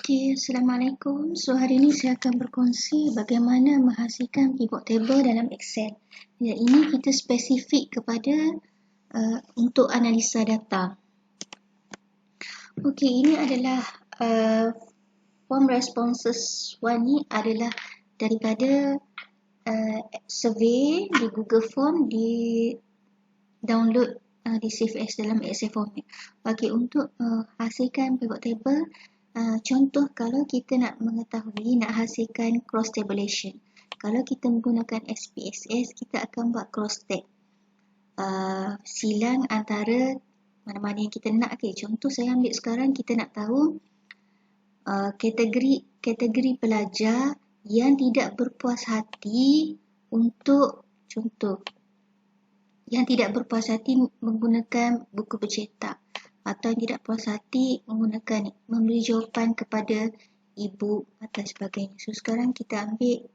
Okay, Assalamualaikum. So hari ini saya akan berkongsi bagaimana menghasilkan pivot table dalam Excel. Ya, ini kita spesifik kepada untuk analisa data. Okay, ini adalah form responses 1 ni adalah daripada survey di Google Form, di download di save as dalam Excel format. Okay, untuk hasilkan pivot table, contoh kalau kita nak mengetahui, nak hasilkan cross tabulation. Kalau kita menggunakan SPSS, kita akan buat cross tab. Silang antara mana-mana yang kita nak. Okay, contoh saya ambil sekarang, kita nak tahu kategori pelajar yang tidak berpuas hati untuk, contoh, yang tidak berpuas hati menggunakan buku bercetak, atau yang tidak puas hati menggunakan memberi jawapan kepada ibu atau sebagainya. So sekarang kita ambil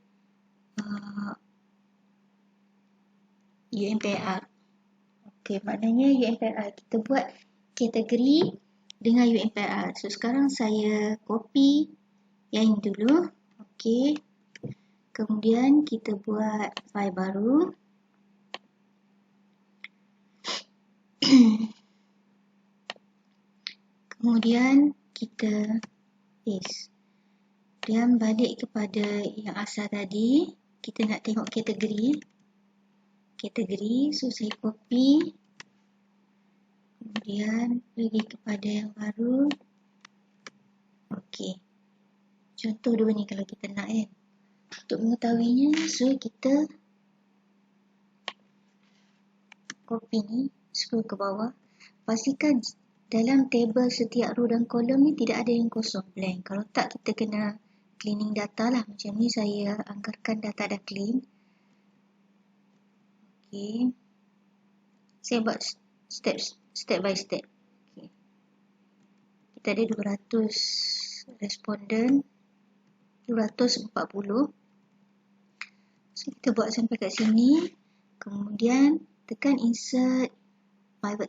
UMPR. Okey, maknanya UMPR kita buat kategori dengan UMPR. So sekarang saya copy yang ini dulu. Okey. Kemudian kita buat file baru. Kemudian kita paste. Dan balik kepada yang asal tadi, kita nak tengok kategori. So saya copy. Kemudian pergi kepada yang baru. Okey. Contoh dua ni kalau kita nak kan. Untuk mengetahuinya, so kita copy ni, scroll ke bawah. Pastikan dalam table setiap row dan kolom ni tidak ada yang kosong, blank. Kalau tak, kita kena cleaning data lah. Macam ni saya anggarkan data dah clean. Okay. Saya buat step by step. Okay. Kita ada 200 responden, 240. So kita buat sampai kat sini. Kemudian tekan insert pivot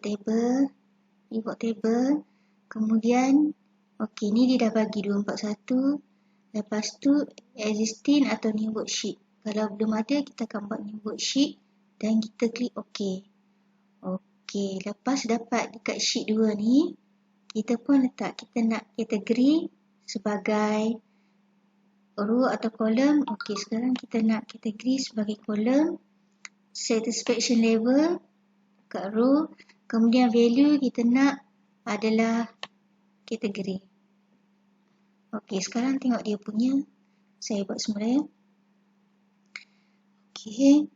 table. Kemudian okey, ni dia dah bagi 241. Lepas tu existing atau new worksheet. Kalau belum ada, kita akan buat new worksheet dan kita klik OK. Okey, lepas dapat dekat sheet 2 ni, kita pun letak, kita nak kategori sebagai row atau kolom. Okey, sekarang kita nak kategori sebagai kolom. Satisfaction level kat row. Kemudian value kita nak adalah kategori. Okey, sekarang tengok dia punya. Saya buat semula. Okey.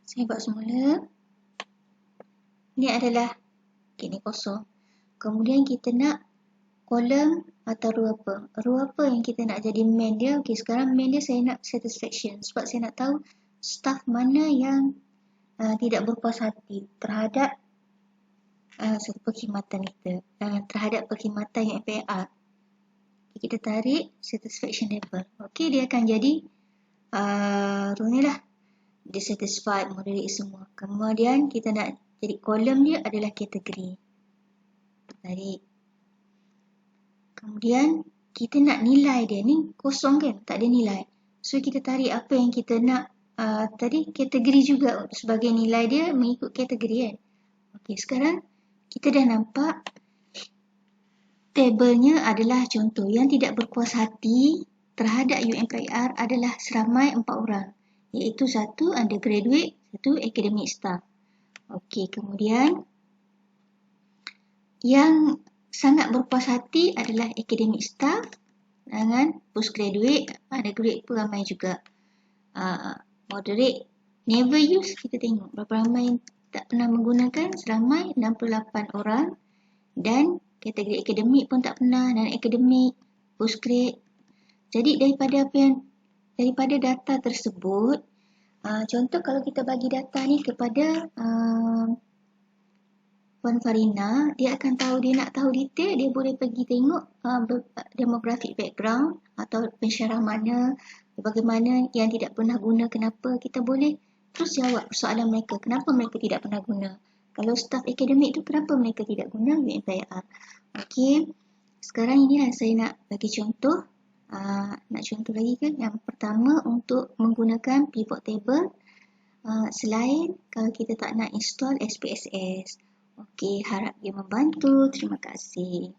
Saya buat semula. Ini adalah, okey, ni kosong. Kemudian kita nak kolom atau row apa? Row apa yang kita nak jadi main dia? Okey, sekarang main dia saya nak satisfaction. Sebab saya nak tahu staff mana yang tidak berpuas hati terhadap satu perkhidmatan kita, terhadap perkhidmatan yang MPR. Kita tarik satisfaction level. Okey, dia akan jadi row ni lah, dissatisfied, moderate semua. Kemudian kita nak jadi kolom dia adalah kategori. Tarik. Kemudian kita nak nilai dia ni kosong kan, tak ada nilai. So kita tarik apa yang kita nak. Tadi kategori juga sebagai nilai dia mengikut kategori kan. Okey, sekarang kita dah nampak tabelnya adalah contoh yang tidak berpuas hati terhadap UMPR adalah seramai 4 orang, iaitu 1 undergraduate, 1 academic staff. Okey, kemudian yang sangat berpuas hati adalah academic staff dengan postgraduate, undergraduate pun ramai juga. Moderate, never use, kita tengok berapa ramai yang tak pernah menggunakan, seramai 68 orang. Dan kategori akademik pun tak pernah, dan akademik, postgrad. Jadi daripada data tersebut, contoh kalau kita bagi data ni kepada Puan Farina, dia akan tahu, dia nak tahu detail, dia boleh pergi tengok demographic background atau pensyarah mana, bagaimana yang tidak pernah guna, kenapa. Kita boleh terus jawab persoalan mereka, kenapa mereka tidak pernah guna. Kalau staf akademik tu, kenapa mereka tidak guna UMPR. Okey, Sekarang inilah saya nak bagi contoh. Nak contoh lagi ke? Yang pertama untuk menggunakan pivot table selain kalau kita tak nak install SPSS. Okey, harap dia membantu. Terima kasih.